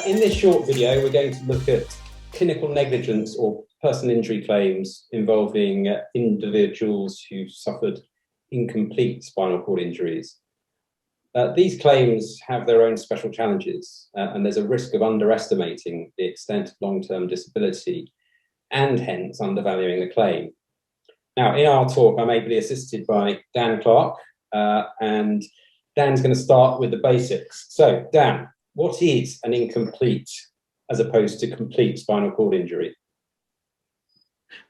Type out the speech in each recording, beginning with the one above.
In this short video, we're going to look at clinical negligence or personal injury claims involving individuals who suffered incomplete spinal cord injuries. These claims have their own special challenges, and there's a risk of underestimating the extent of long-term disability and hence undervaluing the claim. Now, in our talk, I'm ably assisted by Dan Clarke, and Dan's going to start with the basics. So, Dan, what is an incomplete as opposed to complete spinal cord injury?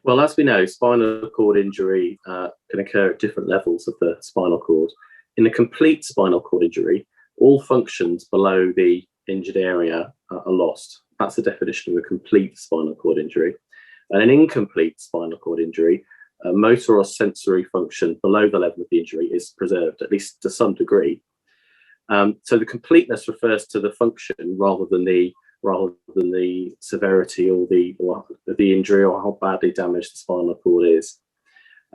Well, as we know, spinal cord injury can occur at different levels of the spinal cord. In a complete spinal cord injury, all functions below the injured area are lost. That's the definition of a complete spinal cord injury. And an incomplete spinal cord injury, motor or sensory function below the level of the injury is preserved, at least to some degree. So the completeness refers to the function rather than the severity or the injury or how badly damaged the spinal cord is.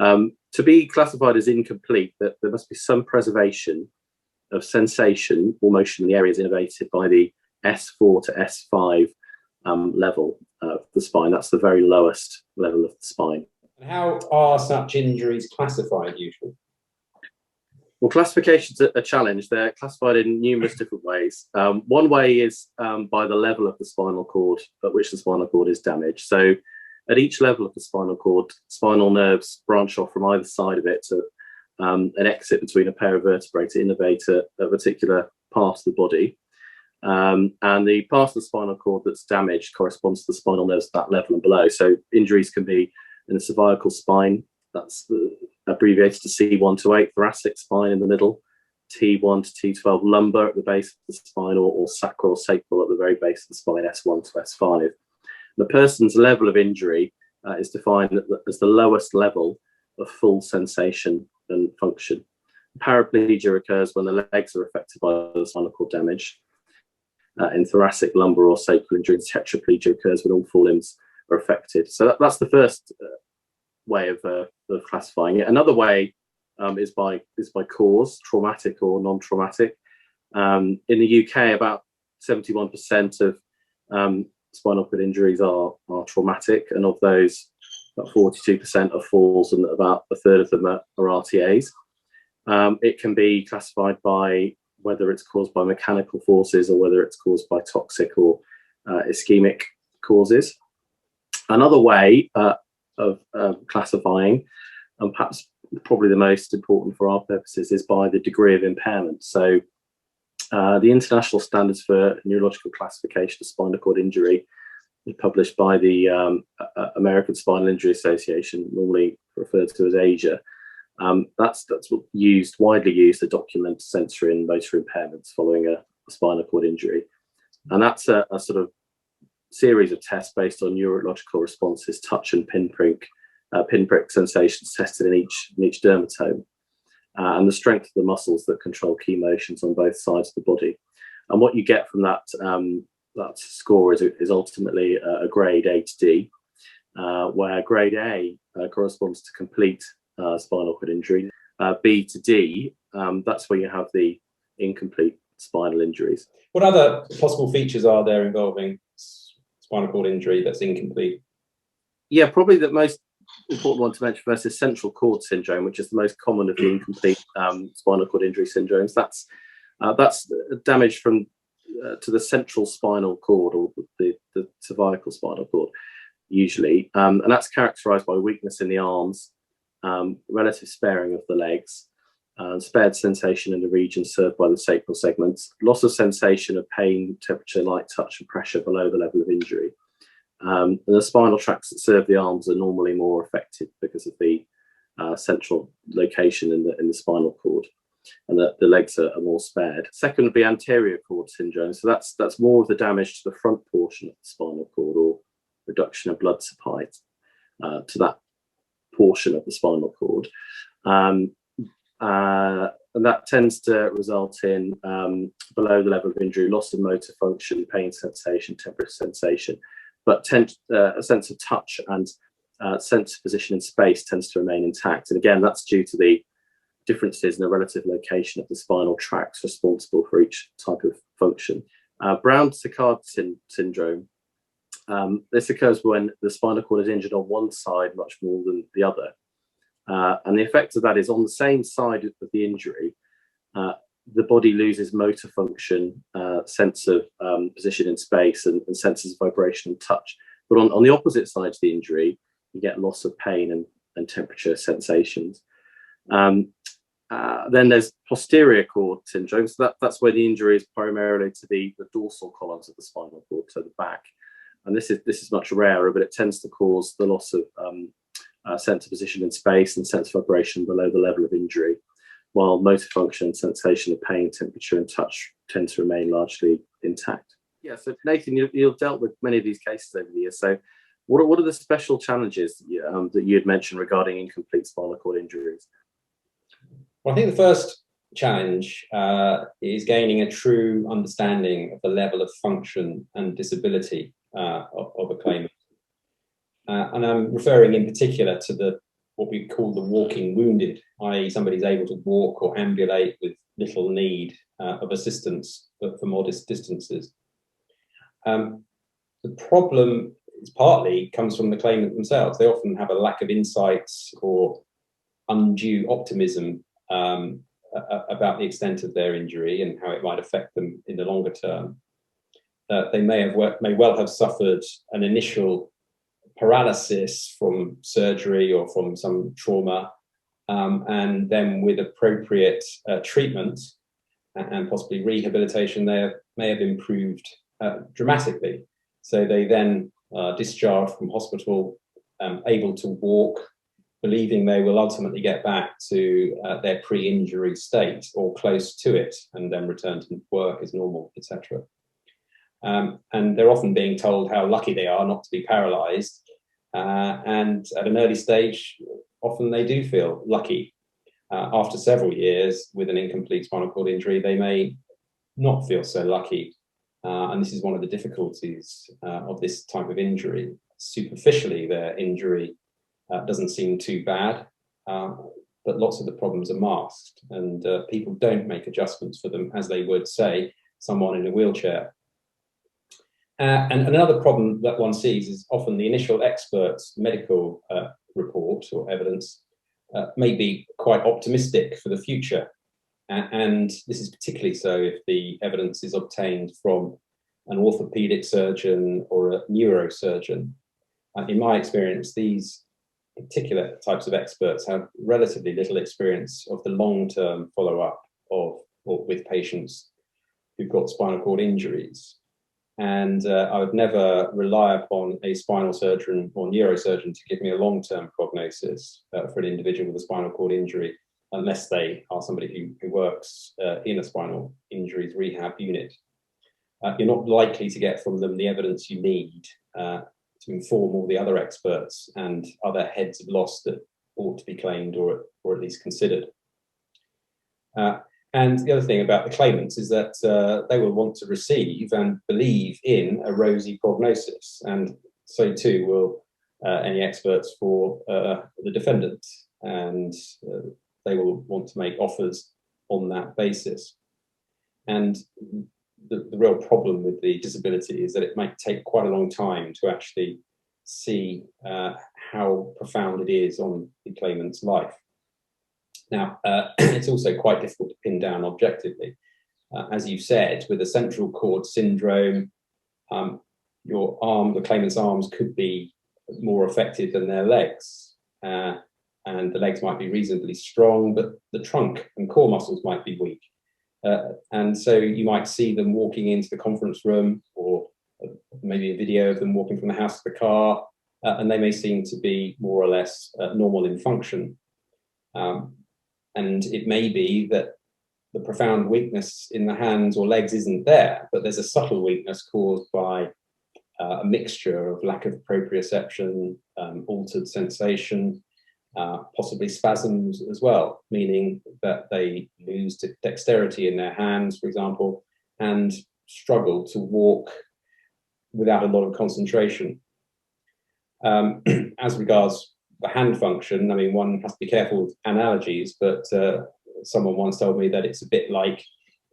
To be classified as incomplete, there must be some preservation of sensation or motion in the areas innervated by the S4 to S5 level of the spine. That's the very lowest level of the spine. And how are such injuries classified usually? Well, classification's a challenge. They're classified in numerous different ways. One way is by the level of the spinal cord at which the spinal cord is damaged. So at each level of the spinal cord, spinal nerves branch off from either side of it to an exit between a pair of vertebrae to innervate a particular part of the body. And the part of the spinal cord that's damaged corresponds to the spinal nerves at that level and below. So injuries can be in the cervical spine, that's abbreviated to C1 to 8, thoracic spine in the middle, T1 to T12, lumbar at the base of the spine, or sacral or sacral at the very base of the spine, S1 to S5. The person's level of injury is defined as the lowest level of full sensation and function. Paraplegia occurs when the legs are affected by the spinal cord damage. In thoracic, lumbar or sacral injuries, tetraplegia occurs when all four limbs are affected. So that's the first way of classifying it. Another way is by cause, traumatic or non-traumatic. In the UK, about 71% of spinal cord injuries are traumatic, and of those, about 42% are falls, and about a third of them are RTAs. It can be classified by whether it's caused by mechanical forces or whether it's caused by toxic or ischemic causes. Another way of classifying, and perhaps probably the most important for our purposes, is by the degree of impairment. So the international standards for neurological classification of spinal cord injury is published by the American Spinal Injury Association, normally referred to as ASIA. That's widely used to document sensory and motor impairments following a spinal cord injury. And that's a sort of series of tests based on neurological responses, touch and pinprick sensations tested in each dermatome, and the strength of the muscles that control key motions on both sides of the body. And what you get from that score is ultimately a grade A to D, where grade A corresponds to complete spinal cord injury. B to D, that's where you have the incomplete spinal injuries. What other possible features are there involving spinal cord injury that's incomplete? Yeah, probably the most important one to mention first is central cord syndrome, which is the most common of the incomplete spinal cord injury syndromes. That's damage to the central spinal cord, or the cervical spinal cord, usually, and that's characterized by weakness in the arms, relative sparing of the legs, spared sensation in the region served by the sacral segments, loss of sensation of pain, temperature, light touch and pressure below the level of injury. And the spinal tracts that serve the arms are normally more affected because of the central location in the spinal cord, and the legs are more spared. Second would be anterior cord syndrome. So that's more of the damage to the front portion of the spinal cord, or reduction of blood supply to that portion of the spinal cord. And that tends to result in below the level of injury, loss of motor function, pain sensation, temperature sensation, but a sense of touch and sense of position in space tends to remain intact. And again, that's due to the differences in the relative location of the spinal tracts responsible for each type of function. Brown-Séquard syndrome. This occurs when the spinal cord is injured on one side much more than the other. And the effect of that is on the same side of the injury, the body loses motor function, sense of position in space, and senses of vibration and touch. But on the opposite side of the injury, you get loss of pain and temperature sensations. Then there's posterior cord syndrome. So that's where the injury is primarily to the dorsal columns of the spinal cord, so the back. And this is much rarer, but it tends to cause the loss of sense of position in space and sense of vibration below the level of injury, while motor function, sensation of pain, temperature, and touch tend to remain largely intact. Yeah, so Nathan, you've dealt with many of these cases over the years. So what are the special challenges that you had mentioned regarding incomplete spinal cord injuries? Well, I think the first challenge is gaining a true understanding of the level of function and disability of a claimant. And I'm referring in particular to what we call the walking wounded, i.e. somebody's able to walk or ambulate with little need of assistance for modest distances. The problem partly comes from the claimant themselves. They often have a lack of insights or undue optimism about the extent of their injury and how it might affect them in the longer term. They may well have suffered an initial paralysis from surgery or from some trauma, and then with appropriate treatment and possibly rehabilitation, they may have improved dramatically. So they then discharged from hospital, able to walk, believing they will ultimately get back to their pre-injury state or close to it, and then return to work as normal, etc. And they're often being told how lucky they are not to be paralyzed. And at an early stage, often they do feel lucky. After several years with an incomplete spinal cord injury, they may not feel so lucky. And this is one of the difficulties of this type of injury. Superficially, their injury doesn't seem too bad, but lots of the problems are masked, and people don't make adjustments for them as they would, say, someone in a wheelchair. And another problem that one sees is often the initial expert's medical report or evidence may be quite optimistic for the future. And this is particularly so if the evidence is obtained from an orthopedic surgeon or a neurosurgeon. In my experience, these particular types of experts have relatively little experience of the long-term follow-up with patients who've got spinal cord injuries. And I would never rely upon a spinal surgeon or neurosurgeon to give me a long-term prognosis for an individual with a spinal cord injury, unless they are somebody who works in a spinal injuries rehab unit. You're not likely to get from them the evidence you need to inform all the other experts and other heads of loss that ought to be claimed or at least considered. And the other thing about the claimants is that they will want to receive and believe in a rosy prognosis, and so too will any experts for the defendant, and they will want to make offers on that basis. And the real problem with the disability is that it might take quite a long time to actually see how profound it is on the claimant's life. Now, it's also quite difficult to pin down objectively. As you said, with a central cord syndrome, the claimant's arms could be more affected than their legs. And the legs might be reasonably strong, but the trunk and core muscles might be weak. And so you might see them walking into the conference room, or maybe a video of them walking from the house to the car, and they may seem to be more or less normal in function. And it may be that the profound weakness in the hands or legs isn't there, but there's a subtle weakness caused by a mixture of lack of proprioception, altered sensation, possibly spasms as well, meaning that they lose dexterity in their hands, for example, and struggle to walk without a lot of concentration. As regards the hand function, I mean, one has to be careful with analogies, but someone once told me that it's a bit like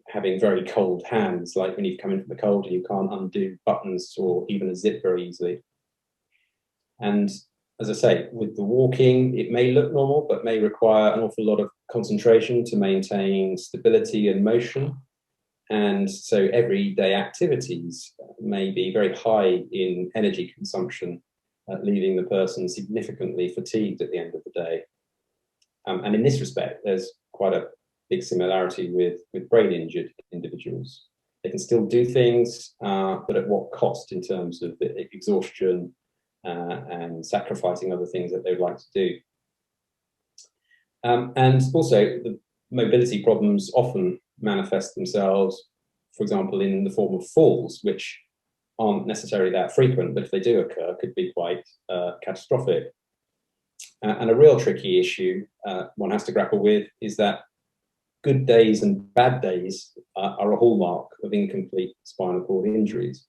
having very cold hands, like when you've come in from the cold and you can't undo buttons or even a zip very easily. And as I say, with the walking, it may look normal, but may require an awful lot of concentration to maintain stability and motion. And so everyday activities may be very high in energy consumption, leaving the person significantly fatigued at the end of the day. And in this respect, there's quite a big similarity with brain injured individuals. They can still do things, but at what cost in terms of the exhaustion and sacrificing other things that they'd like to do. And also the mobility problems often manifest themselves, for example, in the form of falls, which aren't necessarily that frequent, but if they do occur, could be quite catastrophic. And a real tricky issue one has to grapple with is that good days and bad days are a hallmark of incomplete spinal cord injuries.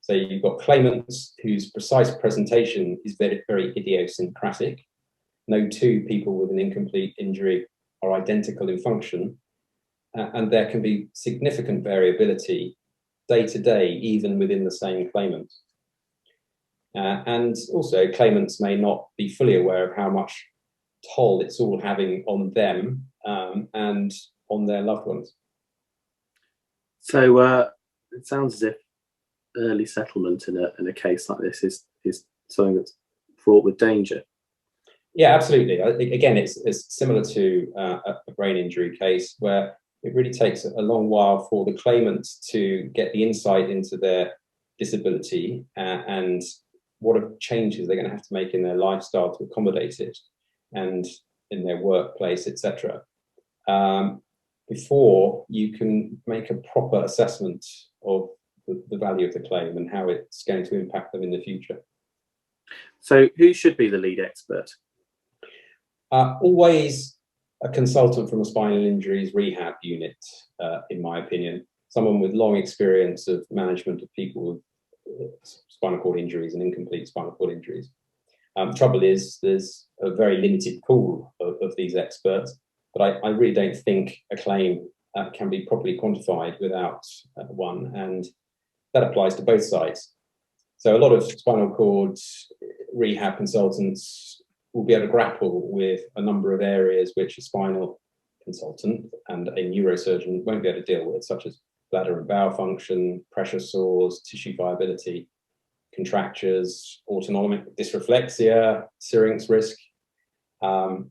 So you've got claimants whose precise presentation is very, very idiosyncratic. No two people with an incomplete injury are identical in function, and there can be significant variability day to day, even within the same claimant. And also, claimants may not be fully aware of how much toll it's all having on them and on their loved ones. So it sounds as if early settlement in a case like this is something that's fraught with danger. Yeah, absolutely. Again, it's similar to a brain injury case where it really takes a long while for the claimant to get the insight into their disability and what changes they're going to have to make in their lifestyle to accommodate it and in their workplace, etc. Before you can make a proper assessment of the value of the claim and how it's going to impact them in the future. So who should be the lead expert? Always a consultant from a spinal injuries rehab unit, in my opinion, someone with long experience of management of people with spinal cord injuries and incomplete spinal cord injuries. The trouble is there's a very limited pool of these experts, but I really don't think a claim can be properly quantified without one, and that applies to both sides. So a lot of spinal cord rehab consultants will be able to grapple with a number of areas which a spinal consultant and a neurosurgeon won't be able to deal with, such as bladder and bowel function, pressure sores, tissue viability, contractures, autonomic dysreflexia, syrinx risk, the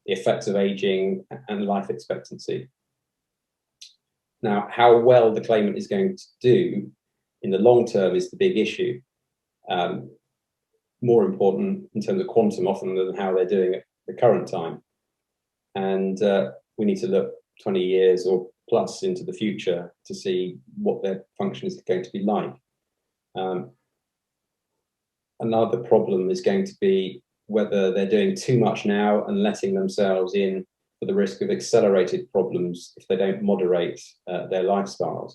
effects of aging, and life expectancy. Now, how well the claimant is going to do in the long term is the big issue. More important in terms of quantum often than how they're doing at the current time. And we need to look 20 years or plus into the future to see what their function is going to be like. Another problem is going to be whether they're doing too much now and letting themselves in for the risk of accelerated problems if they don't moderate their lifestyles.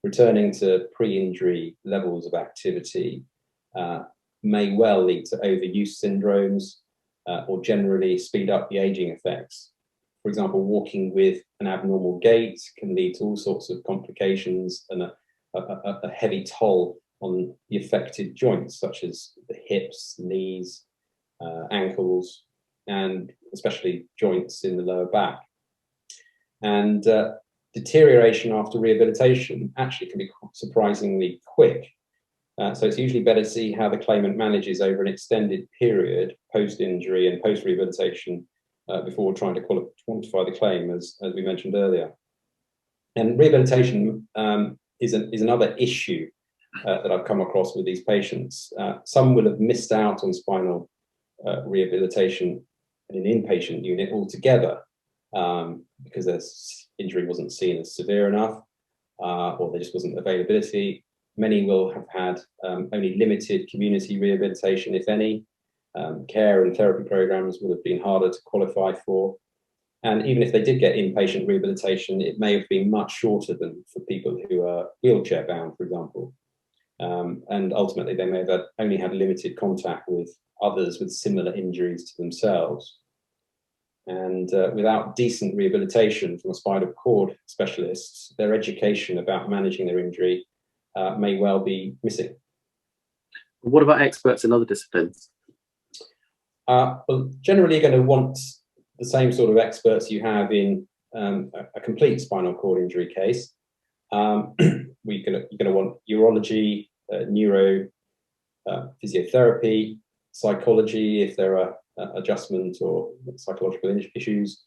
Returning to pre-injury levels of activity may well lead to overuse syndromes or generally speed up the aging effects. For example, walking with an abnormal gait can lead to all sorts of complications and a heavy toll on the affected joints, such as the hips, knees, ankles, and especially joints in the lower back. And deterioration after rehabilitation actually can be surprisingly quick. So it's usually better to see how the claimant manages over an extended period post-injury and post-rehabilitation before trying to quantify the claim, as we mentioned earlier. And rehabilitation is another issue that I've come across with these patients. Some will have missed out on spinal rehabilitation in an inpatient unit altogether because their injury wasn't seen as severe enough or there just wasn't availability. Many will have had only limited community rehabilitation, if any. Care and therapy programs would have been harder to qualify for. And even if they did get inpatient rehabilitation, it may have been much shorter than for people who are wheelchair bound, for example. And ultimately, they may have only had limited contact with others with similar injuries to themselves. And without decent rehabilitation from a spinal cord specialist, their education about managing their injury may well be missing. What about experts in other disciplines? Well, generally, you're going to want the same sort of experts you have in a complete spinal cord injury case. You're going to want urology, neuro, physiotherapy, psychology if there are adjustment or psychological issues,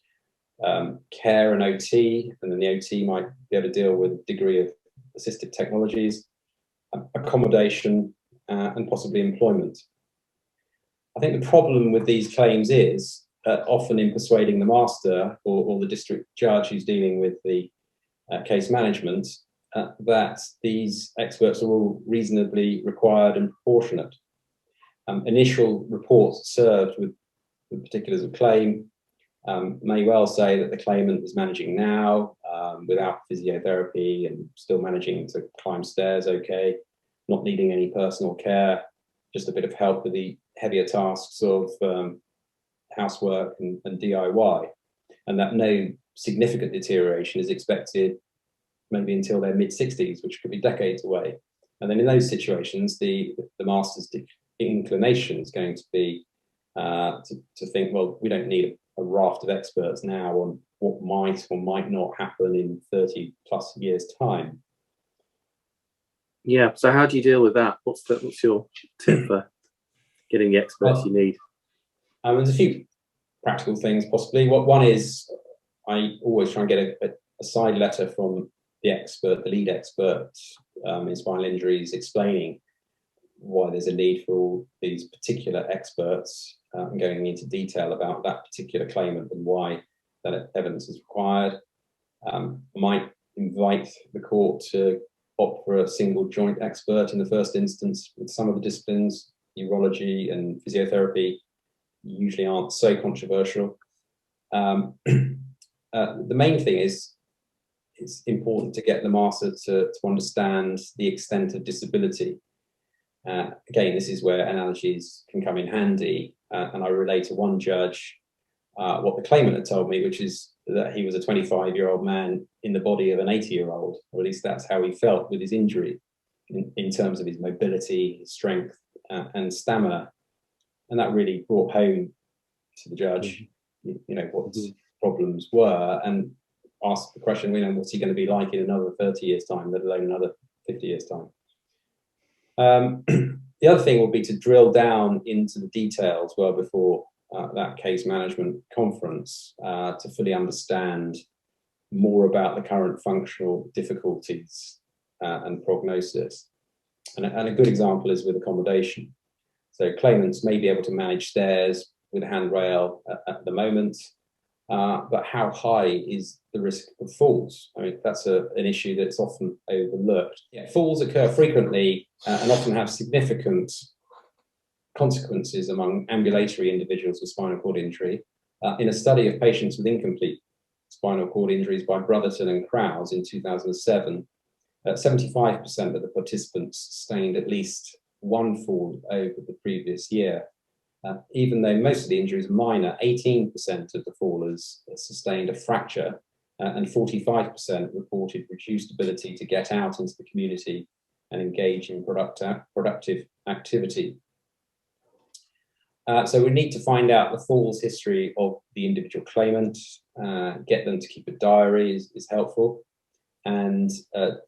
care and OT, and then the OT might be able to deal with a degree of assistive technologies, accommodation, and possibly employment. I think the problem with these claims is often in persuading the master or the district judge who's dealing with the case management that these experts are all reasonably required and proportionate. Initial reports served with the particulars of claim may well say that the claimant is managing now without physiotherapy and still managing to climb stairs okay, not needing any personal care, just a bit of help with the heavier tasks of housework and DIY, and that no significant deterioration is expected maybe until their mid-60s, which could be decades away. And then in those situations, the master's inclination is going to be to think, well, we don't need a raft of experts now on what might or might not happen in 30 plus years' time. Yeah, so how do you deal with that? What's your tip for getting the experts you need? There's a few practical things possibly. One is I always try and get a side letter from the expert, the lead expert in spinal injuries, explaining why there's a need for all these particular experts and going into detail about that particular claimant and why that evidence is required. I might invite the court to opt for a single joint expert in the first instance. With some of the disciplines, urology and physiotherapy usually aren't so controversial. The main thing is it's important to get the master to understand the extent of disability. Again, this is where analogies can come in handy. And I relate to one judge what the claimant had told me, which is that he was a 25-year-old man in the body of an 80-year-old, or at least that's how he felt with his injury in terms of his mobility, his strength, and stamina. And that really brought home to the judge, what his problems were, and asked the question, what's he going to be like in another 30 years' time, let alone another 50 years' time. The other thing will be to drill down into the details well before that case management conference to fully understand more about the current functional difficulties and prognosis. And a good example is with accommodation. So claimants may be able to manage stairs with a handrail at the moment, but how high is the risk of falls? I mean, that's an issue that's often overlooked. Yeah, falls occur frequently and often have significant consequences among ambulatory individuals with spinal cord injury. In a study of patients with incomplete spinal cord injuries by Brotherton and Krause in 2007, 75% of the participants sustained at least one fall over the previous year. Even though most of the injuries are minor, 18% of the fallers sustained a fracture and 45% reported reduced ability to get out into the community and engage in productive activity. So we need to find out the falls history of the individual claimant, get them to keep a diary is helpful, and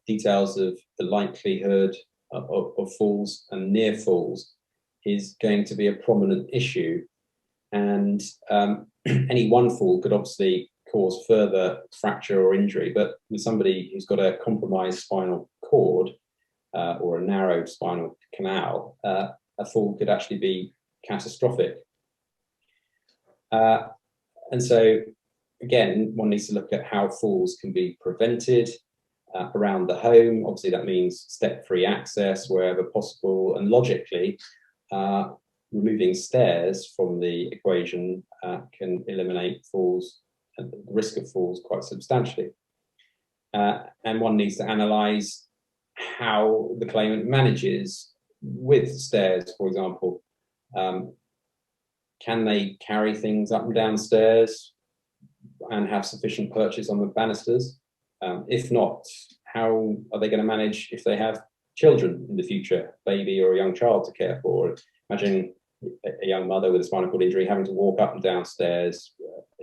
details of the likelihood of falls and near falls is going to be a prominent issue. And any one fall could obviously cause further fracture or injury, but with somebody who's got a compromised spinal cord or a narrowed spinal canal, a fall could actually be catastrophic. And so, again, one needs to look at how falls can be prevented around the home. Obviously, that means step-free access wherever possible, and logically, removing stairs from the equation can eliminate falls and the risk of falls quite substantially. And one needs to analyse how the claimant manages with stairs, for example. Can they carry things up and down stairs? and have sufficient purchase on the banisters? If not, how are they going to manage if they have children in the future, baby or a young child to care for? Imagine a young mother with a spinal cord injury having to walk up and down stairs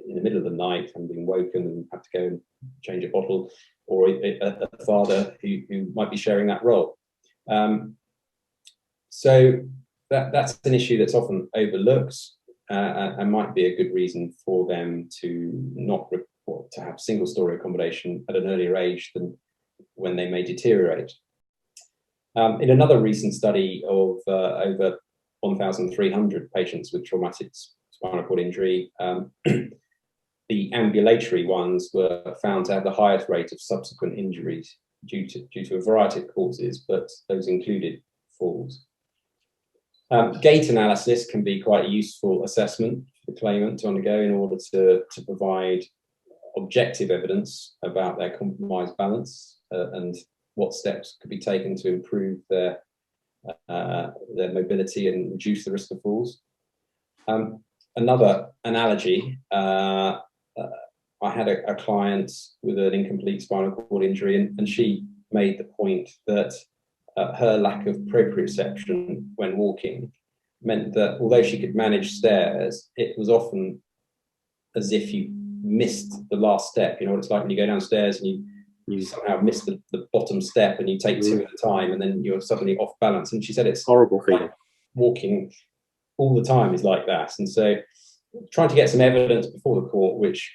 in the middle of the night and being woken and have to go and change a bottle, or a father who might be sharing that role. So that's an issue that's often overlooked, and might be a good reason for them to not to have single-story accommodation at an earlier age than when they may deteriorate. In another recent study of over 1,300 patients with traumatic spinal cord injury, the ambulatory ones were found to have the highest rate of subsequent injuries due to a variety of causes, but those included falls. Gait analysis can be quite a useful assessment for the claimant to undergo in order to provide objective evidence about their compromised balance and what steps could be taken to improve their mobility and reduce the risk of falls. Another analogy, I had a client with an incomplete spinal cord injury, and she made the point that her lack of proprioception when walking meant that although she could manage stairs, it was often as if you missed the last step. You know what it's like when you go downstairs and you somehow miss the bottom step and you take two at a time and then you're suddenly off balance. And she said it's horrible feeling. Walking all the time is like that. And so trying to get some evidence before the court which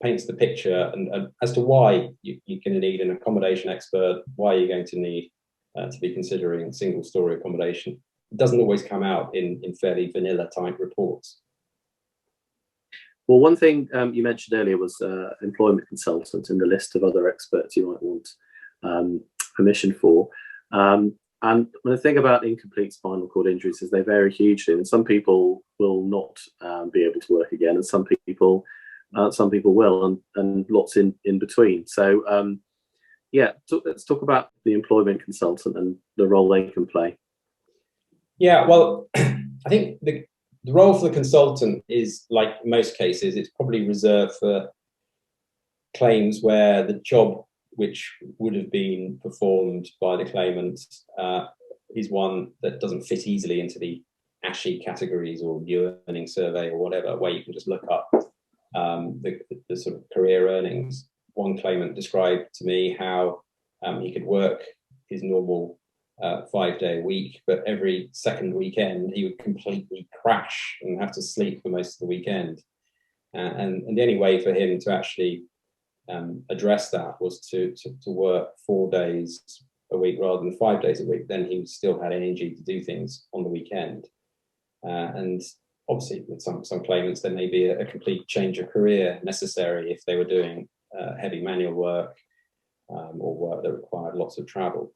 paints the picture and as to why you're going to need an accommodation expert, why you're going to need to be considering single-story accommodation. It doesn't always come out in fairly vanilla type reports. Well, one thing you mentioned earlier was employment consultant in the list of other experts you might want permission for. And the thing about incomplete spinal cord injuries is they vary hugely, and some people will not be able to work again, and some people will, and lots in between. So yeah, let's talk about the employment consultant and the role they can play. Yeah, well, I think the role for the consultant is, like most cases, it's probably reserved for claims where the job which would have been performed by the claimant is one that doesn't fit easily into the ASHE categories or new earning survey or whatever, where you can just look up the sort of career earnings. One claimant described to me how he could work his normal 5-day week, but every second weekend he would completely crash and have to sleep for most of the weekend. And the only way for him to actually address that was to work 4 days a week rather than 5 days a week. Then he still had energy to do things on the weekend. And obviously with some claimants, there may be a complete change of career necessary if they were doing heavy manual work or work that required lots of travel.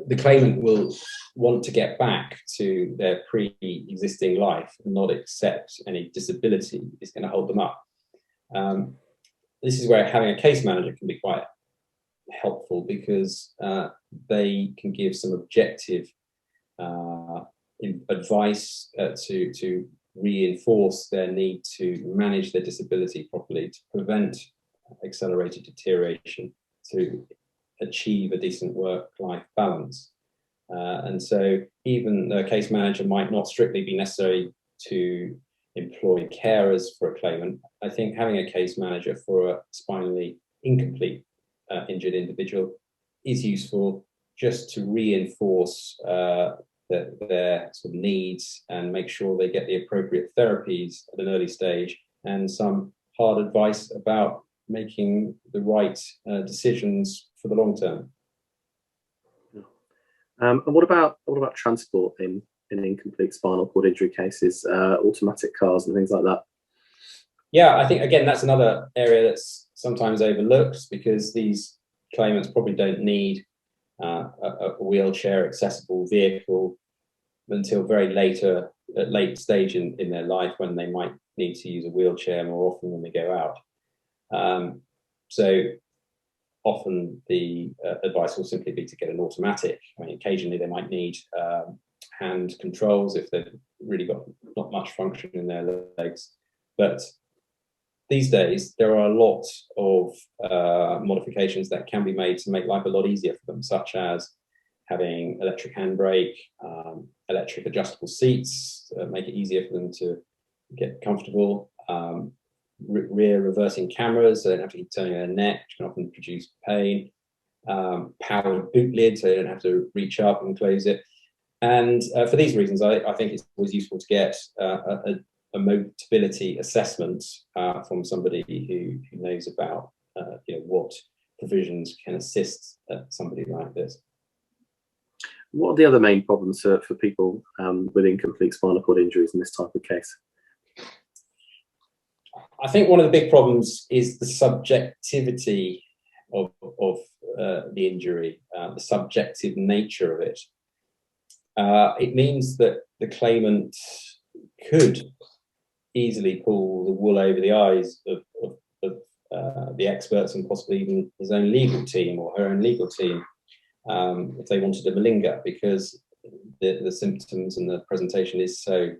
The claimant will want to get back to their pre-existing life and not accept any disability is going to hold them up. This is where having a case manager can be quite helpful, because they can give some objective advice to reinforce their need to manage their disability properly, to prevent accelerated deterioration, to achieve a decent work-life balance. And so even though a case manager might not strictly be necessary to employ carers for a claimant, I think having a case manager for a spinally incomplete injured individual is useful, just to reinforce their sort of needs and make sure they get the appropriate therapies at an early stage, and some hard advice about making the right decisions for the long term. And what about transport in incomplete spinal cord injury cases, automatic cars and things like that? Yeah, I think again that's another area that's sometimes overlooked, because these claimants probably don't need a wheelchair accessible vehicle until very late stage in their life, when they might need to use a wheelchair more often when they go out. So often the advice will simply be to get an automatic. I mean, occasionally they might need hand controls if they've really got not much function in their legs, but these days, there are a lot of modifications that can be made to make life a lot easier for them, such as having electric handbrake, electric adjustable seats, make it easier for them to get comfortable, rear reversing cameras, so they don't have to keep turning their neck, which can often produce pain, powered boot lid, so they don't have to reach up and close it. And for these reasons, I think it's always useful to get a mobility assessment from somebody who knows about what provisions can assist somebody like this. What are the other main problems for people with incomplete spinal cord injuries in this type of case? I think one of the big problems is the subjectivity of the injury, the subjective nature of it. It means that the claimant could easily pull the wool over the eyes of the experts and possibly even his own legal team or her own legal team if they wanted to malinger, because the symptoms and the presentation is so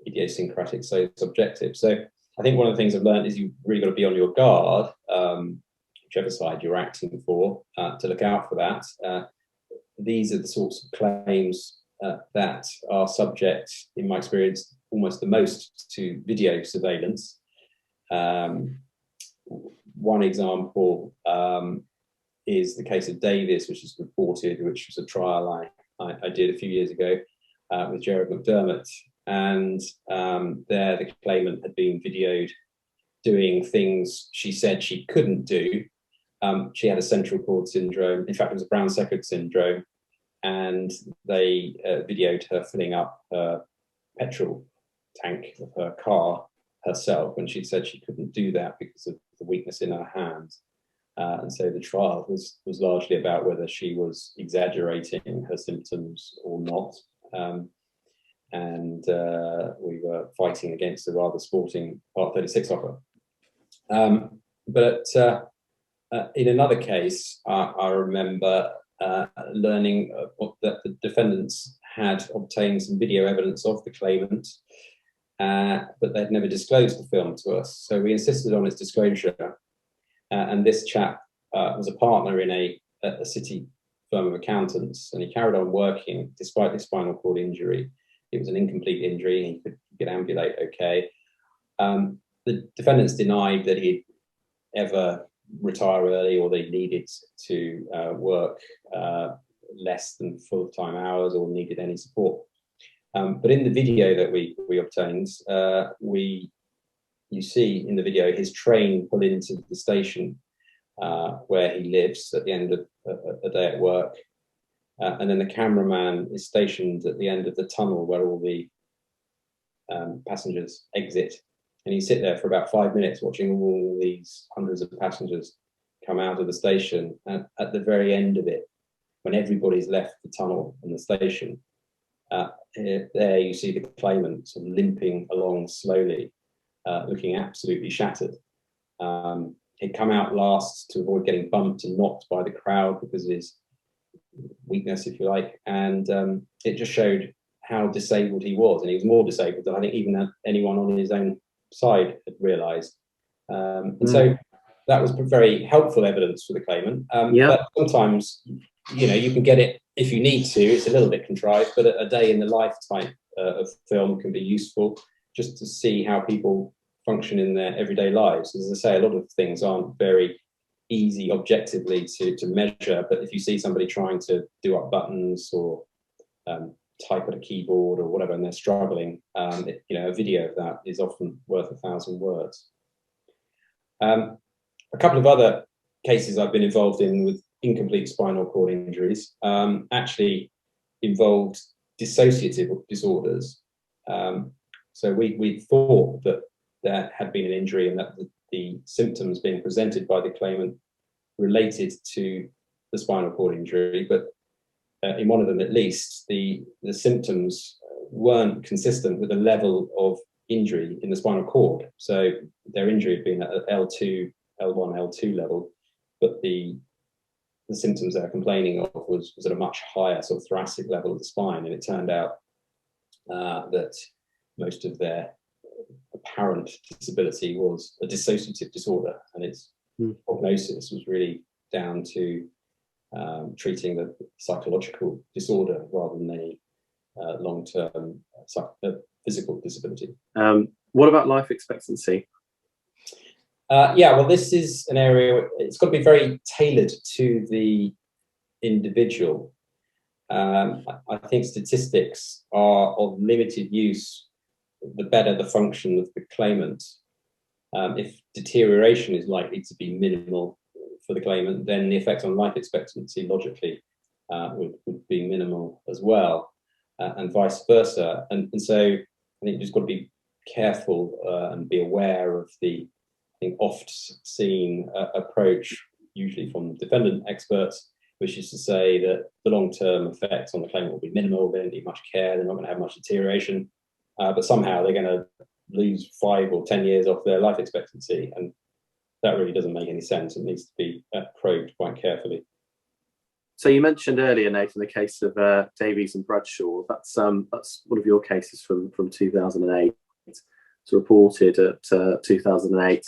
idiosyncratic, so subjective. So I think one of the things I've learned is you've really got to be on your guard, whichever side you're acting for, to look out for that. These are the sorts of claims that are subject, in my experience, almost the most to video surveillance. One example is the case of Davis, which is reported, which was a trial I did a few years ago with Gerard McDermott. And there the claimant had been videoed doing things she said she couldn't do. She had a central cord syndrome. In fact, it was a Brown-Sequard syndrome. And they videoed her filling up her petrol tank of her car herself when she said she couldn't do that because of the weakness in her hands. And so the trial was largely about whether she was exaggerating her symptoms or not. And we were fighting against a rather sporting Part 36 offer. But in another case, I remember learning that the defendants had obtained some video evidence of the claimant, but they'd never disclosed the film to us. So we insisted on its disclosure. And this chap was a partner in a city firm of accountants, and he carried on working despite his spinal cord injury. It was an incomplete injury. He could ambulate okay. The defendants denied that he'd ever retire early or they needed to work less than full-time hours or needed any support. But in the video that we obtained, you see in the video his train pull into the station where he lives at the end of a day at work. And then the cameraman is stationed at the end of the tunnel where all the passengers exit. And you sit there for about 5 minutes watching all these hundreds of passengers come out of the station. And at the very end of it, when everybody's left the tunnel and the station, there you see the claimant sort of limping along slowly, looking absolutely shattered. He'd come out last to avoid getting bumped and knocked by the crowd because of his weakness, if you like. And it just showed how disabled he was. And he was more disabled than I think even anyone on his own side had realised. And so that was very helpful evidence for the claimant. But sometimes, you can get it if you need to. It's a little bit contrived, but a day in the life type of film can be useful just to see how people function in their everyday lives. As I say, a lot of things aren't very easy objectively to measure, but if you see somebody trying to do up buttons or type at a keyboard or whatever and they're struggling, a video of that is often worth 1,000 words. A couple of other cases I've been involved in with incomplete spinal cord injuries actually involved dissociative disorders. So we thought that there had been an injury and that the symptoms being presented by the claimant related to the spinal cord injury, but in one of them at least, the symptoms weren't consistent with the level of injury in the spinal cord. So their injury had been at L2, L1, L2 level, but the symptoms they're complaining of was at a much higher sort of thoracic level of the spine. And it turned out that most of their apparent disability was a dissociative disorder, and its prognosis was really down to treating the psychological disorder rather than any long-term physical disability. What about life expectancy? Yeah, well, this is an area, it's got to be very tailored to the individual. I think statistics are of limited use the better the function of the claimant. If deterioration is likely to be minimal for the claimant, then the effect on life expectancy logically would be minimal as well, and vice versa. And so I think you've just got to be careful and be aware of the, I think, oft seen approach, usually from defendant experts, which is to say that the long-term effects on the claimant will be minimal. They don't need much care. They're not going to have much deterioration, but somehow they're going to lose 5 or 10 years off their life expectancy, and that really doesn't make any sense. It needs to be probed quite carefully. So you mentioned earlier, Nathan, the case of Davies and Bradshaw. That's one of your cases from 2008. It's reported at 2008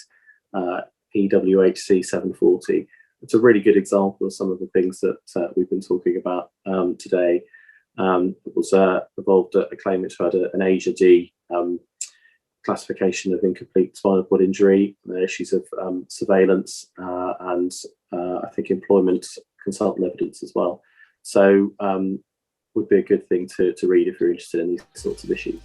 EWHC 740. It's a really good example of some of the things that we've been talking about today. It was involved a claimant who had an Asia D classification of incomplete spinal cord injury, issues of surveillance and I think employment consultant evidence as well. So would be a good thing to read if you're interested in these sorts of issues.